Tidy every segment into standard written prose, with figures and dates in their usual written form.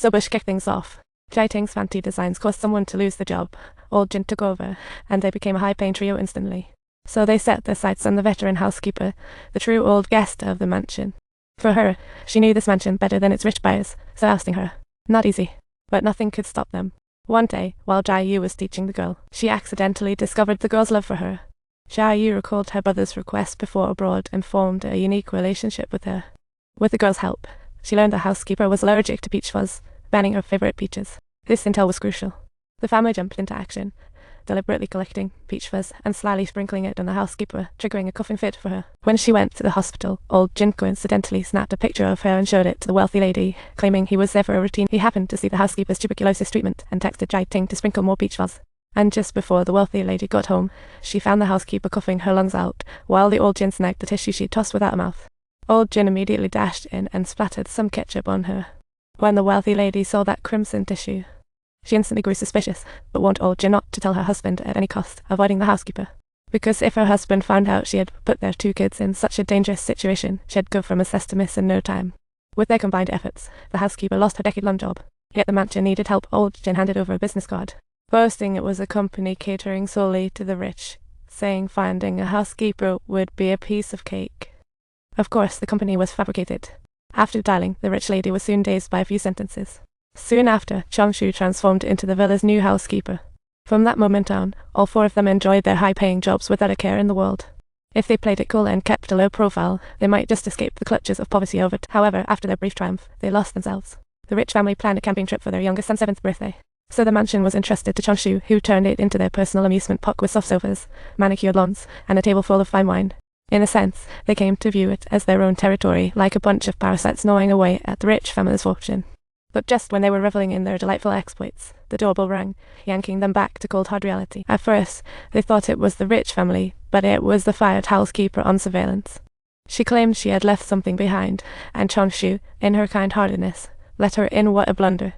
So Bush kicked things off. Jai Ting's fancy designs caused someone to lose the job. Old Jin took over, and they became a high-paying trio instantly. So they set their sights on the veteran housekeeper, the true old guest of the mansion. For her, she knew this mansion better than its rich buyers, so ousting her. Not easy, but nothing could stop them. One day, while Jia Yu was teaching the girl, she accidentally discovered the girl's love for her. Jia Yu recalled her brother's request before abroad and formed a unique relationship with her. With the girl's help, she learned the housekeeper was allergic to peach fuzz, banning her favorite peaches. This intel was crucial. The family jumped into action, deliberately collecting peach fuzz and slyly sprinkling it on the housekeeper, triggering a coughing fit for her. When she went to the hospital, old Jin coincidentally snapped a picture of her and showed it to the wealthy lady, claiming he was there for a routine. He happened to see the housekeeper's tuberculosis treatment and texted Jai Ting to sprinkle more peach fuzz. And just before the wealthy lady got home, she found the housekeeper coughing her lungs out, while the old Jin snagged the tissue she'd tossed without a mouth. Old Jin immediately dashed in and splattered some ketchup on her. When the wealthy lady saw that crimson tissue, she instantly grew suspicious, but warned old Jin not to tell her husband at any cost, avoiding the housekeeper. Because if her husband found out she had put their 2 kids in such a dangerous situation, she'd go from a cess to miss in no time. With their combined efforts, the housekeeper lost her decade-long job. Yet the mansion needed help. Old Jin handed over a business card, boasting it was a company catering solely to the rich, saying finding a housekeeper would be a piece of cake. Of course, the company was fabricated. After dialing, the rich lady was soon dazed by a few sentences. Soon after, Changshu transformed into the villa's new housekeeper. From that moment on, all 4 of them enjoyed their high-paying jobs without a care in the world. If they played it cool and kept a low profile, they might just escape the clutches of poverty over However, after their brief triumph, they lost themselves. The rich family planned a camping trip for their youngest son's 7th birthday. So the mansion was entrusted to Changshu, who turned it into their personal amusement park with soft sofas, manicured lawns, and a table full of fine wine. In a sense, they came to view it as their own territory, like a bunch of parasites gnawing away at the rich family's fortune. But just when they were reveling in their delightful exploits, the doorbell rang, yanking them back to cold hard reality. At first, they thought it was the rich family, but it was the fired housekeeper on surveillance. She claimed she had left something behind, and Changshu, in her kind-heartedness, let her in. What a blunder.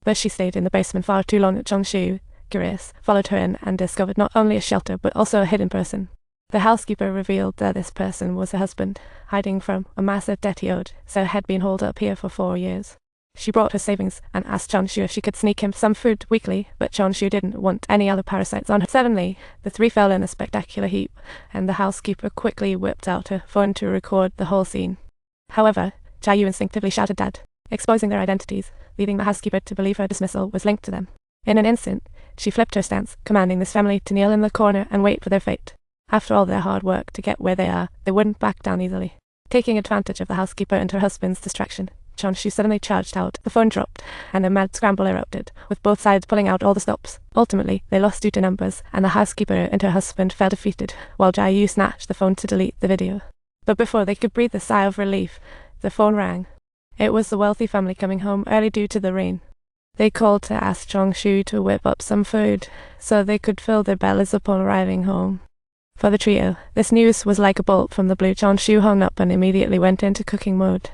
But she stayed in the basement far too long. Changshu, curious, followed her in and discovered not only a shelter but also a hidden person. The housekeeper revealed that this person was her husband, hiding from a massive debt he owed, so had been holed up here for 4 years. She brought her savings and asked Changshu if she could sneak him some food weekly, but Changshu didn't want any other parasites on her. Suddenly, the 3 fell in a spectacular heap, and the housekeeper quickly whipped out her phone to record the whole scene. However, Jia Yu instinctively shouted "Dad," exposing their identities, leading the housekeeper to believe her dismissal was linked to them. In an instant, she flipped her stance, commanding this family to kneel in the corner and wait for their fate. After all their hard work to get where they are, they wouldn't back down easily. Taking advantage of the housekeeper and her husband's distraction, Changshu suddenly charged out. The phone dropped, and a mad scramble erupted, with both sides pulling out all the stops. Ultimately, they lost due to numbers, and the housekeeper and her husband fell defeated, while Jia Yu snatched the phone to delete the video. But before they could breathe a sigh of relief, the phone rang. It was the wealthy family coming home early due to the rain. They called to ask Changshu to whip up some food, so they could fill their bellies upon arriving home. For the trio, this news was like a bolt from the blue. Changshu hung up and immediately went into cooking mode.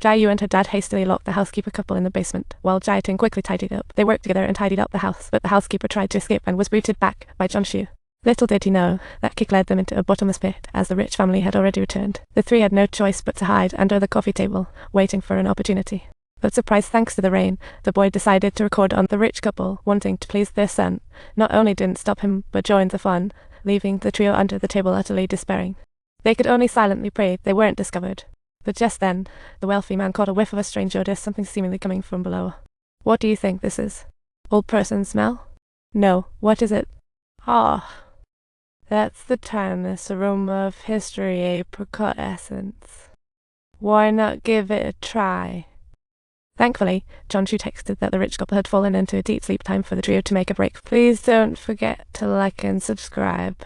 Jia Yu and her dad hastily locked the housekeeper couple in the basement, while Jia Ting quickly tidied up. They worked together and tidied up the house, but the housekeeper tried to escape and was booted back by Changshu. Little did he know, that kick led them into a bottomless pit, as the rich family had already returned. The 3 had no choice but to hide under the coffee table, waiting for an opportunity. But surprised thanks to the rain, the boy decided to record on the rich couple, wanting to please their son. Not only didn't stop him, but joined the fun, leaving the trio under the table utterly despairing. They could only silently pray they weren't discovered. But just then, the wealthy man caught a whiff of a strange odor, something seemingly coming from below. What do you think this is? Old person smell? No, what is it? Ah, that's the timeless aroma of history, apricot essence. Why not give it a try? Thankfully, Changshu texted that the rich couple had fallen into a deep sleep. Time for the trio to make a break. Please don't forget to like and subscribe.